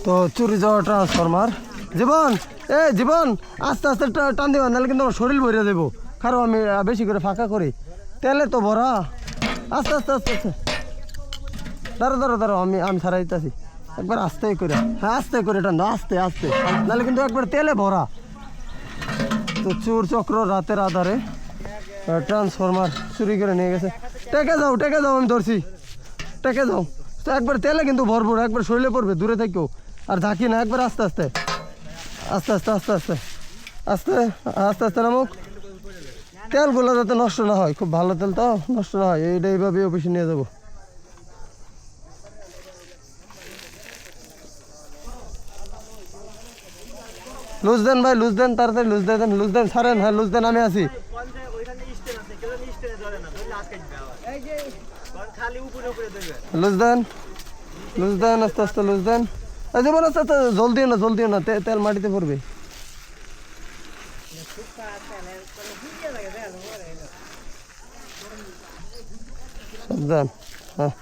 তো চুরি যাওয়া ট্রান্সফরমার জীবন জীবন আস্তে আস্তে টান দিবা নাহলে কিন্তু আমার শরীর ভরে দেবো কারণ আমি বেশি করে ফাঁকা করি তেলে তো ভরা আস্তে আস্তে আস্তে আস্তে দাঁড়ো আমি ছাড়াই দিতেছি একবার আস্তে করে হ্যাঁ আস্তে করে টান দাও আস্তে আস্তে নাহলে কিন্তু একবার তেলে ভরা। তো চোর চক্র রাতের আধারে ট্রান্সফরমার চুরি করে নিয়ে গেছে। টেকে যাও আমি ধরছি টেকে যাও। তো একবার তেলে কিন্তু ভরপুর একবার শরীরে পড়বে দূরে থেকেও আর ঝাঁকি না একবার আস্তে আস্তে আস্তে আস্তে আস্তে আস্তে আস্তে আস্তে আস্তে নামুক তেলগুলো যাতে নষ্ট না হয় খুব ভালো তেল তো নষ্ট না হয় এইটা এইভাবে অফিসে নিয়ে যাবো। লুজ দেন ভাই লুজ দেন তাড়াতাড়ি লুজ দেন ছাড়েন হ্যাঁ লুজ দেন আমি আছি লুজ দেন আস্তে আস্তে লুজ দেন জীবন আস্তে আস্তে জলদিও না তেল মাটিতে পড়বে। দেন হ্যাঁ